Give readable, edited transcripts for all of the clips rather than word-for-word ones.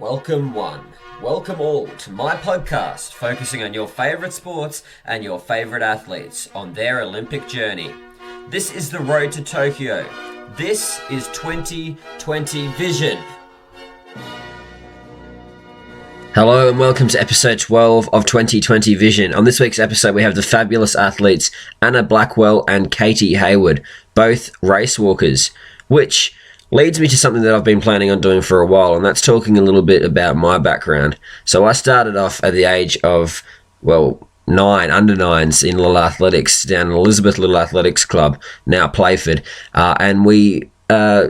Welcome one. Welcome all to my podcast focusing on your favourite sports and your favourite athletes on their Olympic journey. This is the road to Tokyo. This is 2020 Vision. Hello and welcome to episode 12 of 2020 Vision. On this week's episode we have the fabulous athletes Anna Blackwell and Katie Hayward, both race walkers, which leads me to something that I've been planning on doing for a while, and that's talking a little bit about my background. So I started off at the age of, under nines in Little Athletics down in Elizabeth Little Athletics Club, now Playford, and we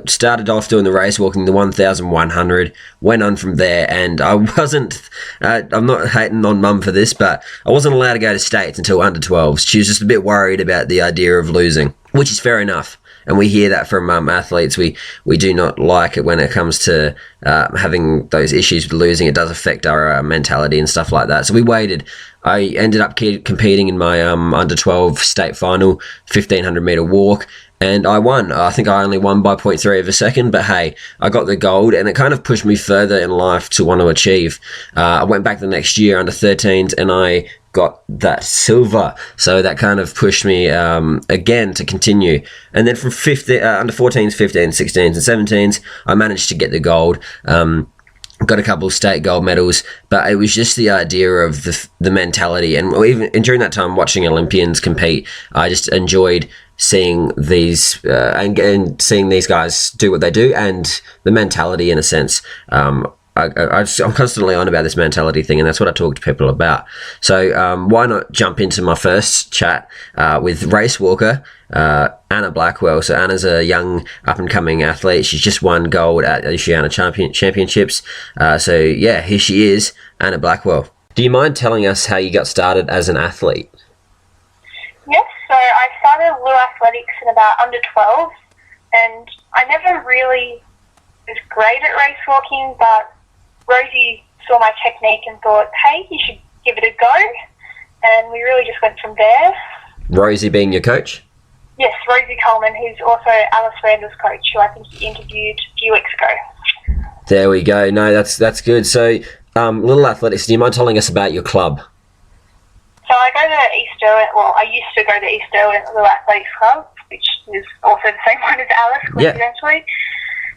started off doing the race walking, the 1,100, went on from there, and I wasn't, I'm not hating on mum for this, but I wasn't allowed to go to states until under 12s. She was just a bit worried about the idea of losing, which is fair enough. And we hear that from athletes. We do not like it when it comes to having those issues with losing. It does affect our mentality and stuff like that. So we waited. I ended up competing in my under 12 state final, 1,500 metre walk, and I won. I think I only won by 0.3 of a second, but hey, I got the gold, and it kind of pushed me further in life to want to achieve. I went back the next year, under 13s, and I got that silver, so that kind of pushed me again to continue. And then from under 14s, 15s, 16s and 17s, I managed to get the gold. Got a couple of state gold medals, but it was just the idea of the mentality, and during that time watching Olympians compete, I just enjoyed seeing these and seeing these guys do what they do, and the mentality in a sense. I'm constantly on about this mentality thing, and that's what I talk to people about. So why not jump into my first chat with race walker Anna Blackwell. So Anna's a young up-and-coming athlete. She's just won gold at the Oceania Championships. So yeah, here she is, Anna Blackwell. Do you mind telling us how you got started as an athlete? Yes, so I started Little Athletics in about under 12, and I never really was great at race walking, but Rosie saw my technique and thought, hey, you should give it a go, and we really just went from there. Rosie being your coach? Yes, Rosie Coleman, who's also Alice Randall's coach, who I think you interviewed a few weeks ago. There we go. No, that's good. So, Little Athletics, do you mind telling us about your club? So I go to East Derwent, I used to go to East Derwent Little Athletics Club, which is also the same one as Alice, coincidentally.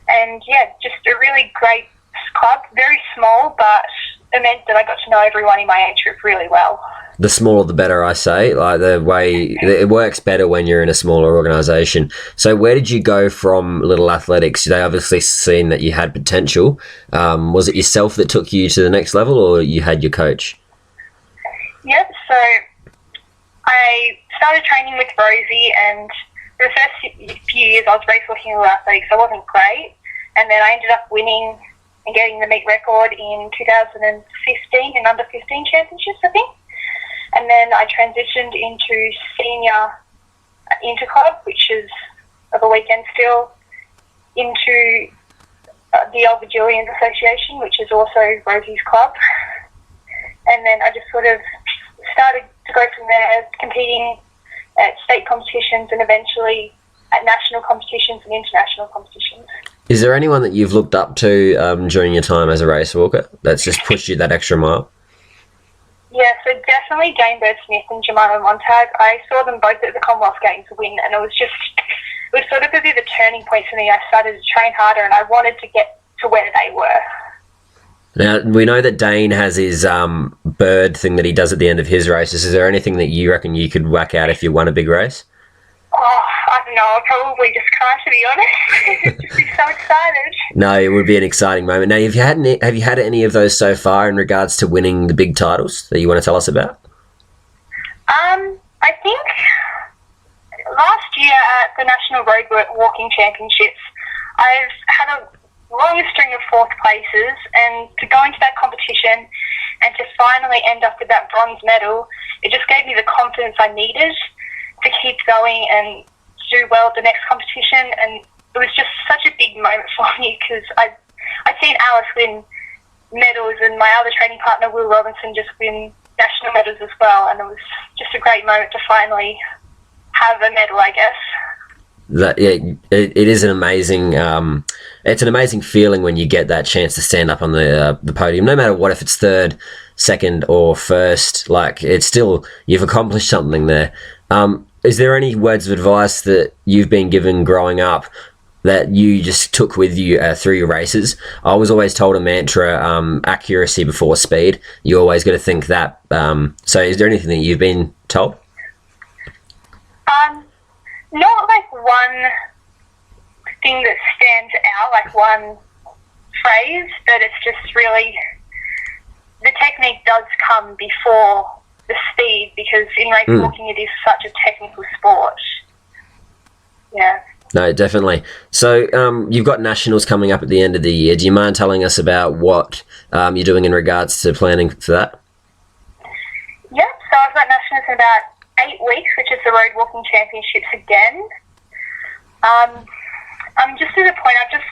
Yeah. And yeah, just a really great club, very small, but it meant that I got to know everyone in my age group really well. The smaller the better, I say. Like the way it works better when you're in a smaller organisation. So where did you go from Little Athletics? They obviously seen that you had potential. Was it yourself that took you to the next level, or you had your coach? Yep, so I started training with Rosie, and for the first few years I was race walking in Little Athletics. I wasn't great, and then I ended up winning and getting the meet record in 2015 in under 15 championships, I think. And then I transitioned into senior interclub, which is of a weekend still, into the Old Vigilians Association, which is also Rosie's club. And then I just sort of started to go from there, competing at state competitions and eventually at national competitions and international competitions. Is there anyone that you've looked up to during your time as a race walker that's just pushed you that extra mile? Yeah, so definitely Jane Bird-Smith and Jemima Montag. I saw them both at the Commonwealth Games win, and it was sort of a bit of a turning point for me. I started to train harder, and I wanted to get to where they were. Now, we know that Dane has his bird thing that he does at the end of his races. Is there anything that you reckon you could whack out if you won a big race? Oh, I don't know. I'll probably just cry, to be honest. Just be so excited. No, it would be an exciting moment. Now, have you had any of those so far in regards to winning the big titles that you want to tell us about? I think last year at the National Road Walking Championships, I've had a long string of fourth places, and to go into that competition and to finally end up with that bronze medal, it just gave me the confidence I needed to keep going and do well at the next competition. And it was just such a big moment for me, because I'd seen Alice win medals and my other training partner Will Robinson just win national medals as well, and it was just a great moment to finally have a medal, I guess. That it is an amazing it's an amazing feeling when you get that chance to stand up on the podium, no matter what, if it's third, second, or first. Like, it's still, you've accomplished something there. Is there any words of advice that you've been given growing up that you just took with you through your races? I was always told a mantra, accuracy before speed. You always got to think that. So is there anything that you've been told? Not like one thing that stands out, like one phrase, but it's just really, the technique does come before the speed, because in race walking it is such a technical sport. Yeah. No, definitely. So you've got nationals coming up at the end of the year. Do you mind telling us about what you're doing in regards to planning for that? Yep, so I've got nationals in about 8 weeks, which is the Road Walking Championships again. I'm just at a point, I've just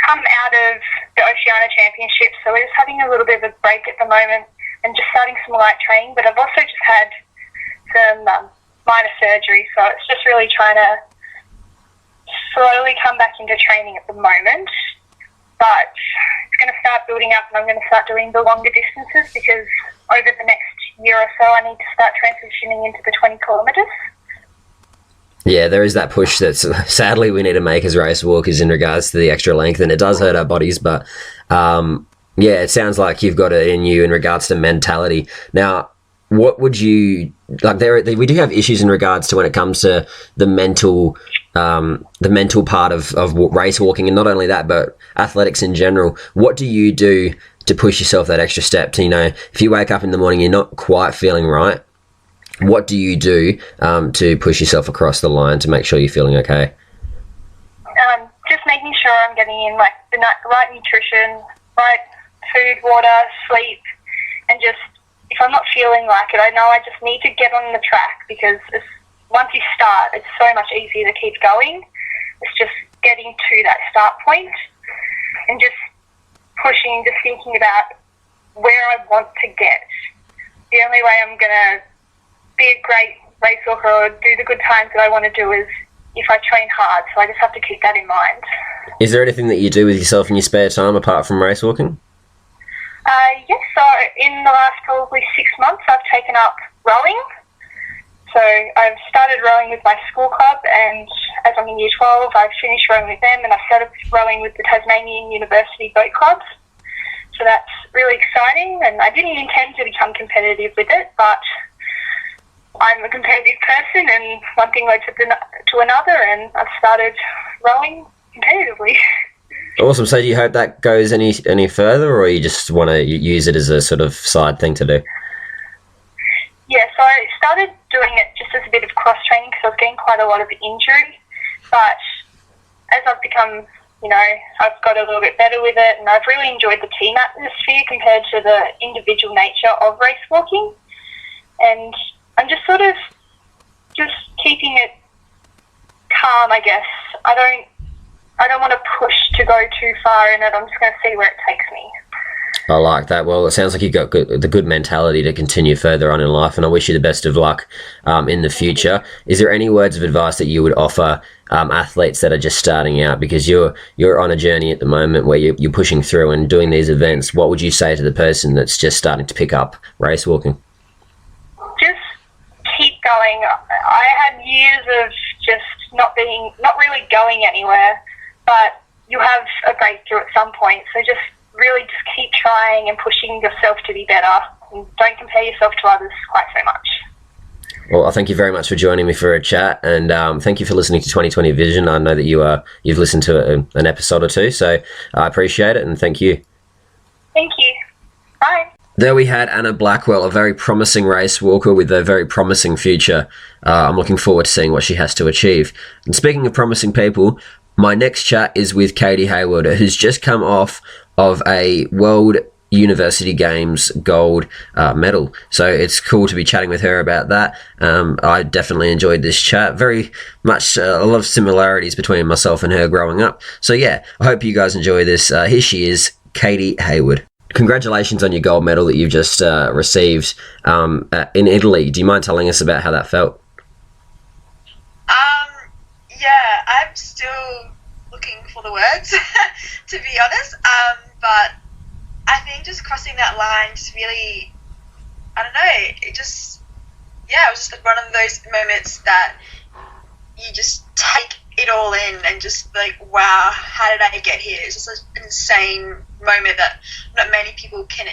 come out of the Oceania Championships, so we're just having a little bit of a break at the moment and just starting some light training, but I've also just had some minor surgery, so it's just really trying to slowly come back into training at the moment. But it's going to start building up, and I'm going to start doing the longer distances, because over the next year or so I need to start transitioning into the 20 kilometres. Yeah, there is that push that sadly we need to make as race walkers in regards to the extra length, and it does hurt our bodies, but yeah, it sounds like you've got it in you in regards to mentality. Now, what would you like? We do have issues in regards to when it comes to the mental part of race walking, and not only that, but athletics in general. What do you do to push yourself that extra step? To, you know, if you wake up in the morning, you're not quite feeling right, what do you do to push yourself across the line to make sure you're feeling okay? Just making sure I'm getting in like the right nutrition, right food, water, sleep, and just, if I'm not feeling like it, I know I just need to get on the track, because once you start, it's so much easier to keep going. It's just getting to that start point and just pushing, just thinking about where I want to get. The only way I'm going to be a great race walker or do the good times that I want to do is if I train hard, so I just have to keep that in mind. Is there anything that you do with yourself in your spare time apart from race walking? Yes, so in the last probably 6 months I've taken up rowing. So I've started rowing with my school club, and as I'm in year 12 I've finished rowing with them, and I started rowing with the Tasmanian University Boat Clubs. So that's really exciting, and I didn't intend to become competitive with it, but I'm a competitive person, and one thing led to another, and I've started rowing competitively. Awesome. So do you hope that goes any further, or you just want to use it as a sort of side thing to do? Yeah, so I started doing it just as a bit of cross-training, because I was getting quite a lot of injury, but as I've become, you know, I've got a little bit better with it, and I've really enjoyed the team atmosphere compared to the individual nature of race walking, and I'm just sort of just keeping it calm, I guess. I don't want to push to go too far in it. I'm just going to see where it takes me. I like that. Well, it sounds like you've got the good mentality to continue further on in life, and I wish you the best of luck in the future. Is there any words of advice that you would offer athletes that are just starting out? Because you're on a journey at the moment where you're pushing through and doing these events. What would you say to the person that's just starting to pick up race walking? Just keep going. I had years of just not really going anywhere, but you have a breakthrough at some point. So just really just keep trying and pushing yourself to be better, and don't compare yourself to others quite so much. Well, I thank you very much for joining me for a chat, and thank you for listening to 2020 Vision. I know that you've listened to an episode or two, so I appreciate it, and thank you. Thank you. Bye. There we had Anna Blackwell, a very promising race walker with a very promising future. I'm looking forward to seeing what she has to achieve. And speaking of promising people, my next chat is with Katie Hayward, who's just come off of a World University Games gold medal. So it's cool to be chatting with her about that. I definitely enjoyed this chat. Very much a lot of similarities between myself and her growing up. So yeah, I hope you guys enjoy this. Here she is, Katie Hayward. Congratulations on your gold medal that you've just received in Italy. Do you mind telling us about how that felt? Yeah, I'm still looking for the words, to be honest. But I think just crossing that line just really, I don't know, it was just like one of those moments that you just take it all in and just like, wow, how did I get here? It's just an insane moment that not many people can,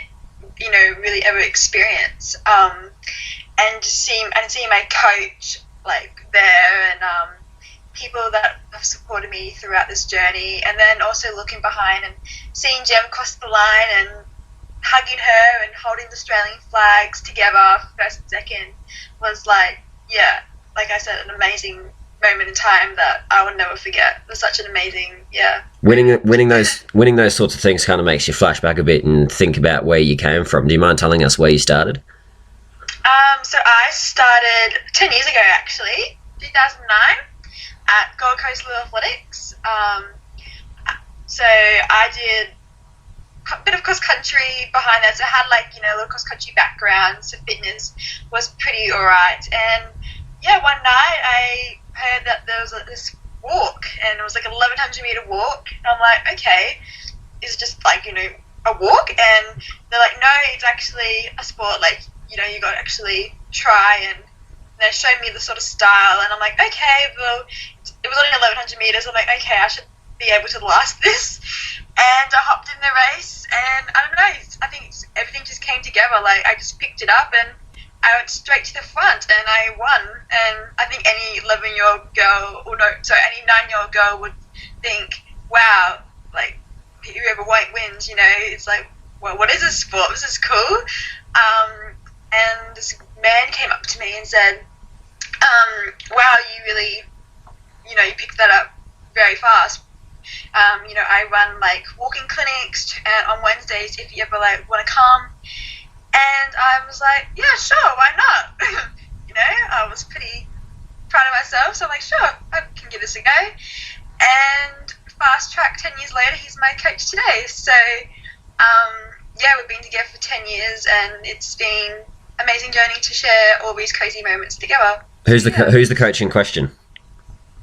really ever experience. And seeing my coach like there, and people that have supported me throughout this journey, and then also looking behind and seeing Jem cross the line and hugging her and holding the Australian flags together first and second was like I said, an amazing moment in time that I will never forget. It was such an amazing winning those sorts of things kind of makes you flash back a bit and think about where you came from. Do you mind telling us where you started? So I started 10 years ago, actually, 2009, at Gold Coast Little Athletics. So I did a bit of cross country behind that. So I had a little cross country background, so fitness was pretty alright. And one night I heard that there was this walk, and it was like an 1,100 meter walk. And I'm like, okay, is it just a walk? And they're like, no, it's actually a sport. You got to actually try, and they showed me the sort of style, and I'm like, okay, well, it was only 1,100 meters. I'm like, okay, I should be able to last this. And I hopped in the race, and I don't know, I think everything just came together. I just picked it up, and I went straight to the front, and I won. And I think any 11-year-old girl, any 9-year-old girl would think, wow, whoever wins, it's like, well, what is this sport? This is cool. And this man came up to me and said, wow, you really, you picked that up very fast. I run walking clinics on Wednesdays if you ever want to come. And I was like, yeah, sure, why not? I was pretty proud of myself, so I'm like, sure, I can give this a go. And fast track, 10 years later, he's my coach today. So we've been together for 10 years, and it's been an amazing journey to share all these crazy moments together. Who's the coach in question?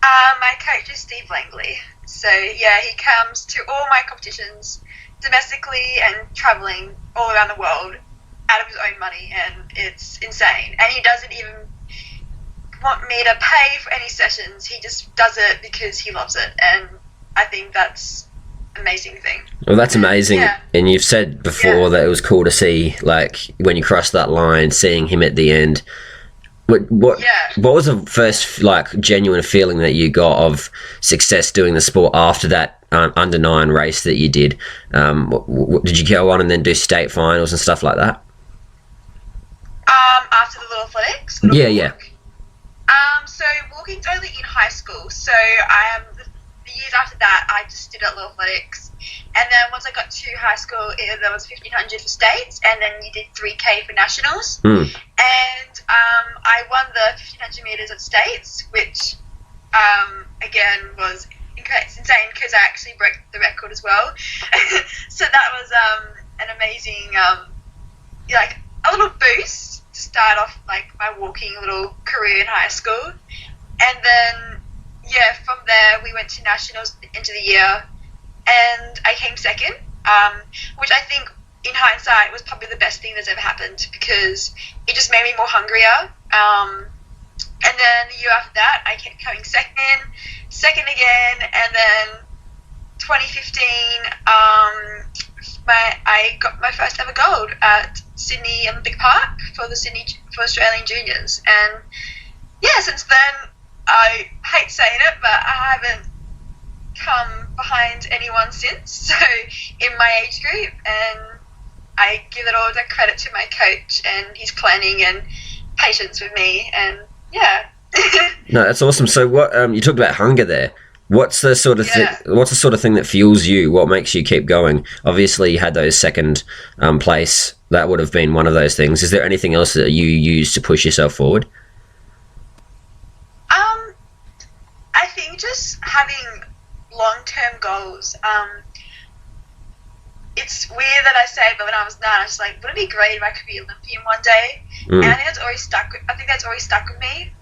My coach is Steve Langley. So he comes to all my competitions domestically and traveling all around the world out of his own money, and it's insane. And he doesn't even want me to pay for any sessions. He just does it because he loves it, and I think that's an amazing thing. Well, that's amazing. Yeah. And you've said before that it was cool to see, when you crossed that line, seeing him at the end. What was the first genuine feeling that you got of success doing the sport after that under 9 race that you did? Did you go on and then do state finals and stuff like that? After the Little Athletics? Yeah. So walking's only in high school. So the years after that, I just did at Little Athletics. And then once I got to high school, there was 1,500 for states, and then you did 3K for nationals. And I won the 1,500 meters at states, which again was insane because I actually broke the record as well. So that was an amazing a little boost to start off my walking little career in high school. And then from there we went to nationals at the end of the year, and I came second, which I think in hindsight was probably the best thing that's ever happened, because it just made me more hungrier. And then the year after that I kept coming second again, and then 2015 I got my first ever gold at Sydney Olympic Park for Australian juniors. And since then, I hate saying it, but I haven't come behind anyone since, so in my age group, and I give it all the credit to my coach and his planning and patience with me, and No, that's awesome. So what you talked about hunger there. What's the sort of thing that fuels you? What makes you keep going? Obviously, you had those second place. That would have been one of those things. Is there anything else that you use to push yourself forward? I think just having long-term goals. It's weird that I say it, but when I was 9, I was like, wouldn't it be great if I could be Olympian one day? And I think that's always stuck with me.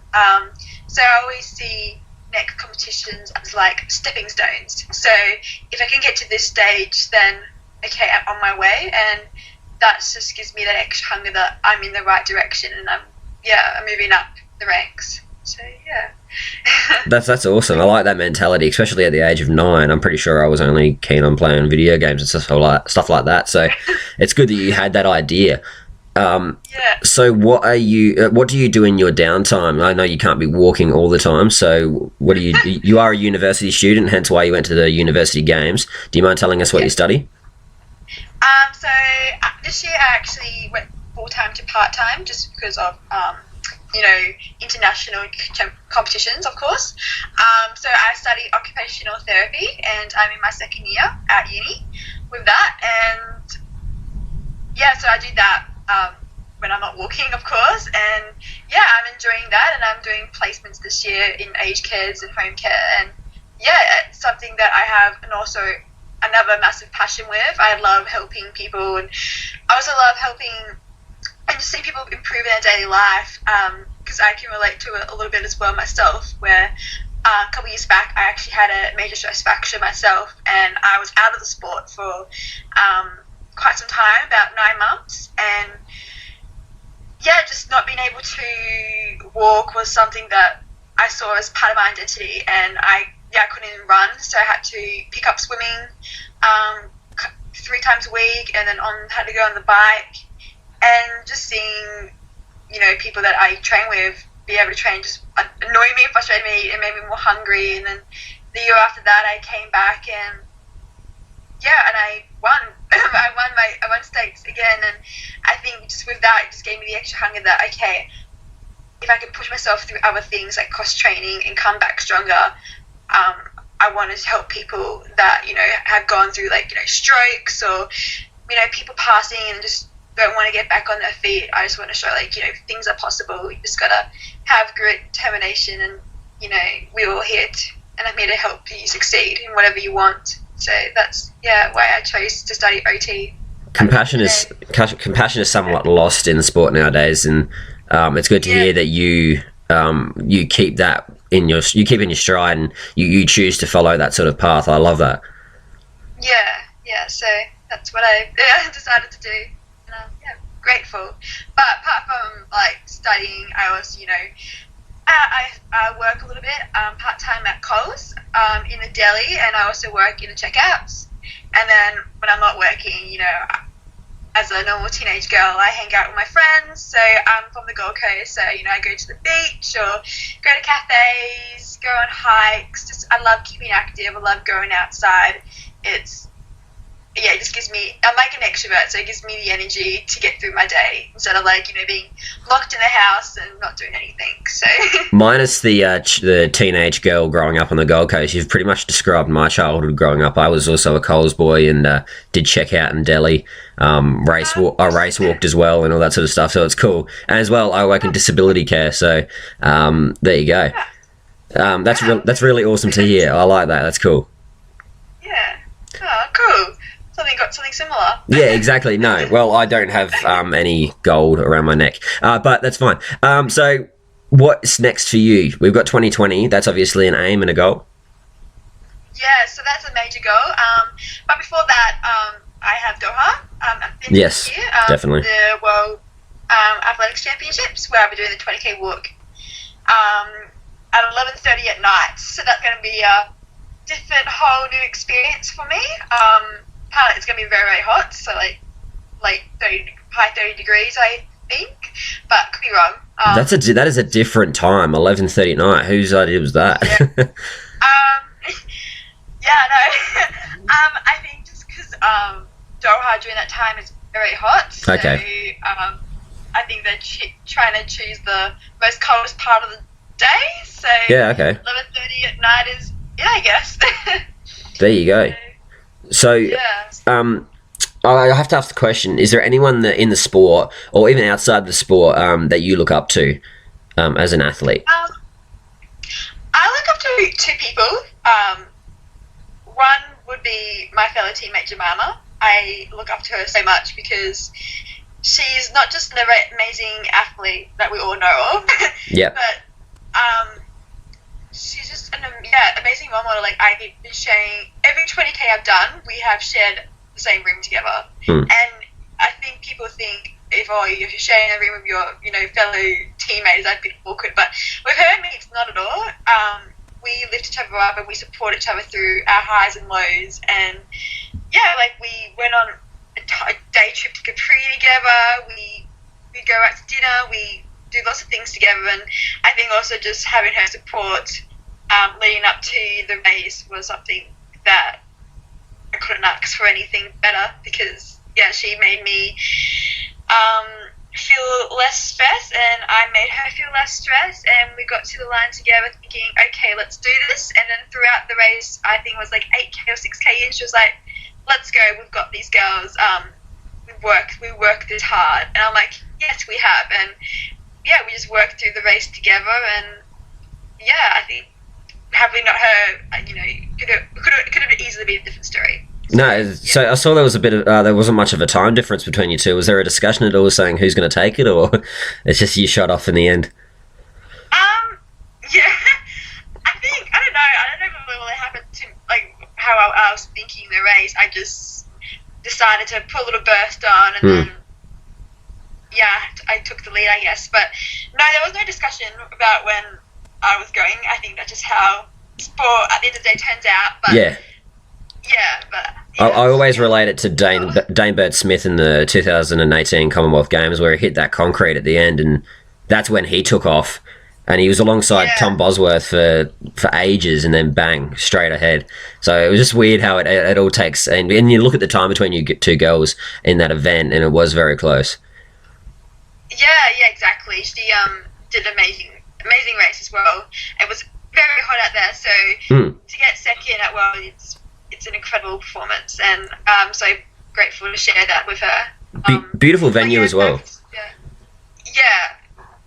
So I always see next competitions as like stepping stones. So if I can get to this stage, then okay, I'm on my way, and that just gives me that extra hunger that I'm in the right direction, and I'm moving up the ranks. So yeah. That's awesome. I like that mentality, especially at the age of 9. I'm pretty sure I was only keen on playing video games and stuff like that. So it's good that you had that idea. So what do you do in your downtime? I know you can't be walking all the time. So what do you are a university student, hence why you went to the university games. Do you mind telling us what you study? So this year I actually went full-time to part-time just because of international competitions, of course. So I study occupational therapy, and I'm in my second year at uni with that. And so I do that when I'm not walking, of course. And I'm enjoying that, and I'm doing placements this year in aged cares and home care. And it's something that I have, and also another massive passion with. I love helping people, and I also love helping and just seeing people improve in their daily life, because I can relate to it a little bit as well myself, where a couple of years back I actually had a major stress fracture myself, and I was out of the sport for quite some time, about 9 months, and just not being able to walk was something that I saw as part of my identity, and I couldn't even run, so I had to pick up swimming 3 times a week, and then had to go on the bike. And just seeing, people that I train with be able to train just annoyed me, frustrated me, and made me more hungry. And then the year after that, I came back and I won. I won stakes again. And I think just with that, it just gave me the extra hunger that, okay, if I can push myself through other things like cross training and come back stronger, I want to help people that, have gone through strokes or, people passing and just don't want to get back on their feet. I just want to show things are possible. You just gotta have grit, determination, and we're all here and I'm here to help you succeed in whatever you want. So that's why I chose to study OT. Compassion is somewhat lost in the sport nowadays, and it's good to hear that you keep that in your stride, and you choose to follow that sort of path. I love that. So that's what I decided to do. Grateful. But apart from studying, I also I work a little bit part-time at Coles in the deli, and I also work in the checkouts. And then when I'm not working, as a normal teenage girl, I hang out with my friends. So I'm from the Gold Coast, so I go to the beach or go to cafes, go on hikes. I love keeping active. I love going outside. It just gives me, I'm like an extrovert, so it gives me the energy to get through my day instead of being locked in the house and not doing anything. So minus the teenage girl growing up on the Gold Coast, you've pretty much described my childhood growing up. I was also a Coles boy and did check out in Delhi, race walked as well and all that sort of stuff. So it's cool. And as well, I work in disability care. So there you go. That's really awesome to hear. I like that. That's cool. Yeah. Oh, cool. Something similar. Yeah, exactly. No, well, I don't have any gold around my neck, but that's fine. So what's next for you? We've got 2020. That's obviously an aim and a goal. Yeah, so that's a major goal. But before that, I have Doha. Yes, definitely. The World Athletics Championships, where I'll be doing the 20K walk at 11:30 at night. So that's going to be a different, whole new experience for me. It's going to be very, very hot, so high 30 degrees, I think, but could be wrong. That is a different time, 11:30 at night. Whose idea was that? Yeah. I think just because Doha during that time is very hot, so okay. I think they're trying to choose the most coldest part of the day, so 11:30 at night is, I guess. There you go. So, I have to ask the question, is there anyone in the sport, or even outside the sport, that you look up to as an athlete? I look up to 2 people. One would be my fellow teammate Jemima. I look up to her so much because she's not just an amazing athlete that we all know of, yeah, but she's just amazing role model. Like I've been sharing every 20k I've done, we have shared the same room together, and I think people think if you're sharing a room with your fellow teammates, that'd be awkward. But with her and me, it's not at all. We lift each other up and we support each other through our highs and lows. And yeah, like we went on a day trip to Capri together. We go out to dinner. We do lots of things together. And I think also just having her support leading up to the race was something that I couldn't ask for anything better, because yeah, she made me feel less stress, and I made her feel less stress, and we got to the line together thinking, okay, let's do this. And then throughout the race, I think it was like 8k or 6k in, she was like, let's go, we've got these girls, we worked this hard. And I'm like, yes, we have. And yeah, we just worked through the race together, and yeah, I think had we not her, could have easily been a different story. No, so I saw there was a bit of there wasn't much of a time difference between you two. Was there a discussion at all saying who's going to take it, or it's just you shot off in the end? Yeah, I don't know what really happened to like how I was thinking the race. I just decided to put a little burst on, and then yeah, I took the lead, I guess. But no, there was no discussion about when I was going. I think that's just how sport at the end of the day turns out. But yeah. Yeah, but I always relate it to Dane Bird-Smith in the 2018 Commonwealth Games, where he hit that concrete at the end, and that's when he took off. And he was alongside Tom Bosworth for ages, and then bang, straight ahead. So it was just weird how it all takes. And you look at the time between you two girls in that event, and it was very close. Yeah, exactly. She did an amazing race as well. It was very hot out there, so to get second at World, it's an incredible performance, and I'm so grateful to share that with her. Beautiful venue as well. Yeah,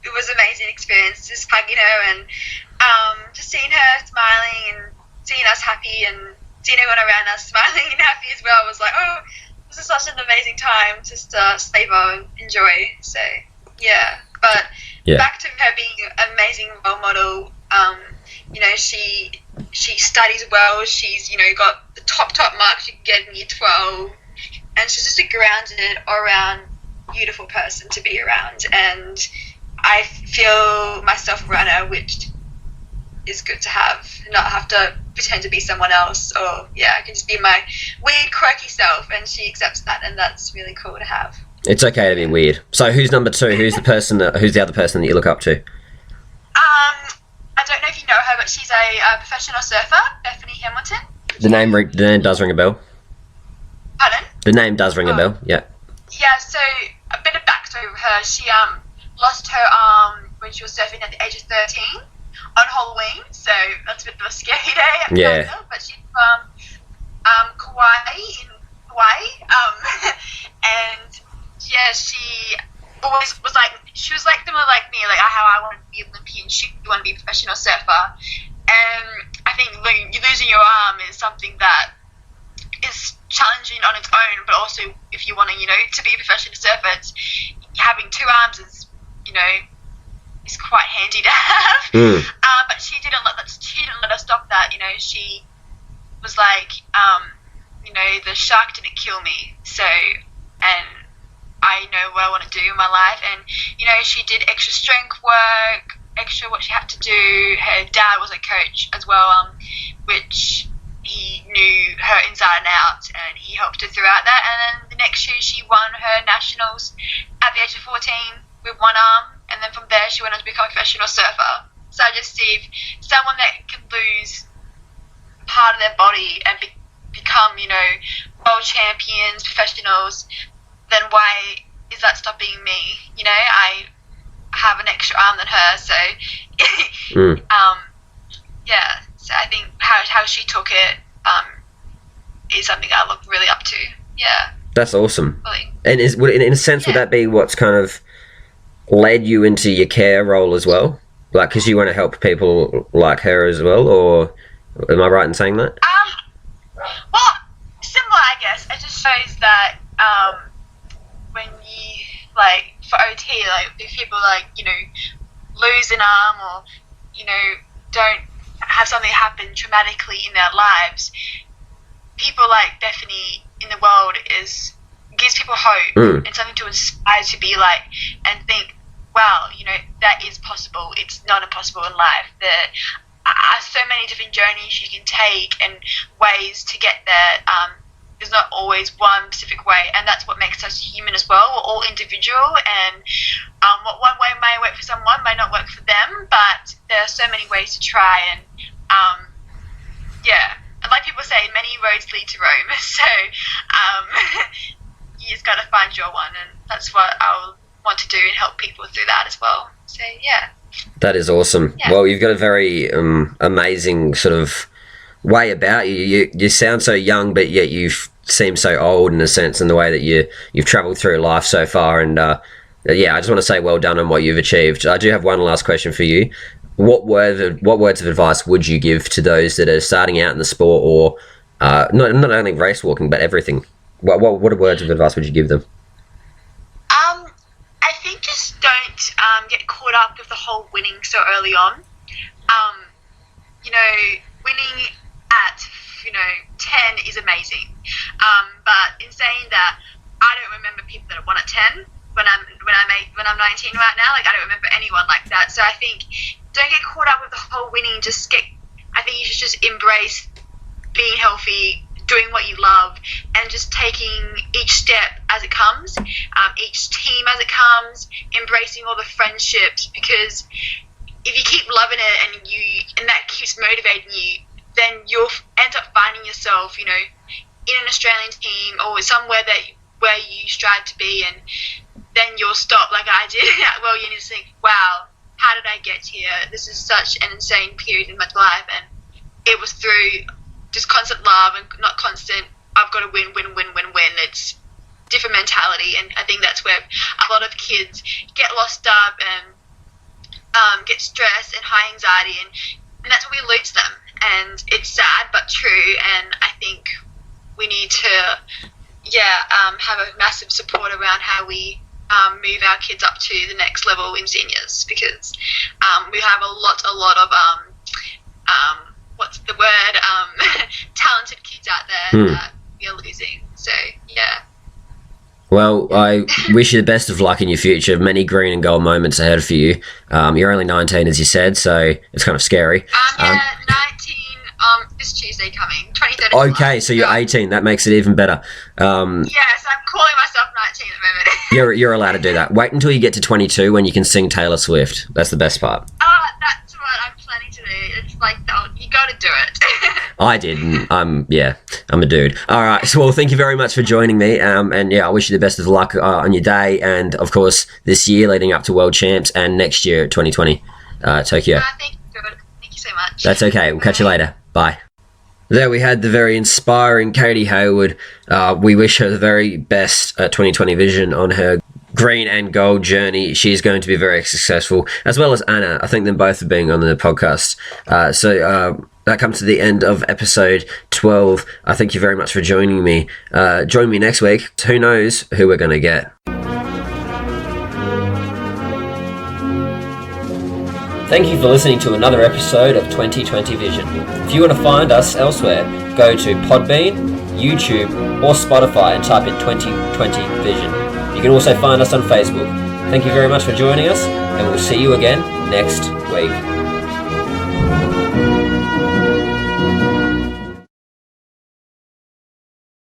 it was an amazing experience, just hugging her and just seeing her smiling and seeing us happy and seeing everyone around us smiling and happy as well. Was like, oh, this is such an amazing time just to savor and enjoy. So yeah, but back to her being an amazing role model. She studies well. She's got the top marks you can get in year 12, and she's just a grounded, all-around beautiful person to be around. And I feel myself around her, which is good to have. Not have to pretend to be someone else, or I can just be my weird, quirky self, and she accepts that, and that's really cool to have. It's okay to be weird. So who's number 2? Who's the other person that you look up to? I don't know if you know her, but she's a professional surfer, Bethany Hamilton. The name does ring a bell. Pardon? The name does ring a bell, yeah. Yeah, so a bit of backstory with her. She lost her arm when she was surfing at the age of 13 on Halloween, so that's a bit of a scary day. Yeah. But she's from Kauai in Hawaii, and yeah, she always was like, she was like similar like me, like how I wanted to be an Olympian, she wanted to be a professional surfer. And I think losing your arm is something that is challenging on its own, but also if you want to be a professional surfer, having 2 arms is is quite handy to have. But she didn't let us stop that. She was like, the shark didn't kill me, so, and I know what I want to do in my life. And she did extra strength work, extra what she had to do. Her dad was a coach as well, which he knew her inside and out, and he helped her throughout that. And then the next year she won her nationals at the age of 14 with 1 arm, and then from there she went on to become a professional surfer. So I just see someone that can lose part of their body and become world champions, professionals, then why is that stopping me? I have an extra arm than her, so so I think how she took it is something I look really up to. Yeah, that's awesome. Really. And in a sense, would that be what's kind of led you into your care role as well, like because you want to help people like her as well, or am I right in saying that? Well, similar, I guess. It just shows that when you, like, for OT, like, if people, like, lose an arm or, don't have something happen traumatically in their lives, people like Bethany in the world gives people hope and something to inspire to be like and think, wow, you know, that is possible. It's not impossible in life. There are so many different journeys you can take and ways to get there. There's not always one specific way, and that's what makes us human as well. We're all individual, and what one way may work for someone may not work for them, but there are so many ways to try, and and like people say, many roads lead to Rome, so you just got to find your one, and that's what I want to do and help people through that as well. So yeah. That is awesome. Yeah. Well, you've got a very amazing sort of way about you. You sound so young, but yet you seem so old in a sense, in the way that you've travelled through life so far. And I just want to say well done on what you've achieved. I do have one last question for you. What words of advice would you give to those that are starting out in the sport, or not only race walking but everything? What words of advice would you give them? I think just don't get caught up with the whole winning so early on. Winning at 10 is amazing, but in saying that, I don't remember people that have won at 10 when I'm 19 right now. Like, I don't remember anyone like that. So I think don't get caught up with the whole winning. I think you should just embrace being healthy, doing what you love, and just taking each step as it comes, each team as it comes, embracing all the friendships, because if you keep loving it and that keeps motivating you, then you'll end up finding yourself, in an Australian team or somewhere where you strive to be, and then you'll stop like I did. Well, you need to think, wow, how did I get here? This is such an insane period in my life, and it was through just constant love and not constant, I've got to win. It's different mentality, and I think that's where a lot of kids get lost up and get stressed and high anxiety, and that's when we lose them. And it's sad but true, and I think we need to have a massive support around how we move our kids up to the next level in seniors, because we have a lot of what's the word, talented kids out there that we are losing. So yeah. Well, I wish you the best of luck in your future. Many green and gold moments ahead for you. You're only 19, as you said, so it's kind of scary. 19 this Tuesday coming, 23rd. Okay, so you're 18. That makes it even better. Yes, I'm calling myself 19 at the moment. You're allowed to do that. Wait until you get to 22 when you can sing Taylor Swift. That's the best part. That's what I'm planning to do. It's like, you got to do it. I did, and I'm a dude. All right, so well, thank you very much for joining me, and I wish you the best of luck on your day, and of course this year leading up to World Champs, and next year 2020 Tokyo. Thank you so much. That's okay. We'll catch you later. Bye. There we had the very inspiring Katie Hayward. We wish her the very best at 2020 Vision on her green and gold journey. She's going to be very successful, as well as Anna. I think them both are being on the podcast. That comes to the end of episode 12. I thank you very much for joining me. Join me next week. Who knows who we're going to get. Thank you for listening to another episode of 2020 Vision. If you want to find us elsewhere, go to Podbean, YouTube, or Spotify and type in 2020 Vision. You can also find us on Facebook. Thank you very much for joining us, and we'll see you again next week.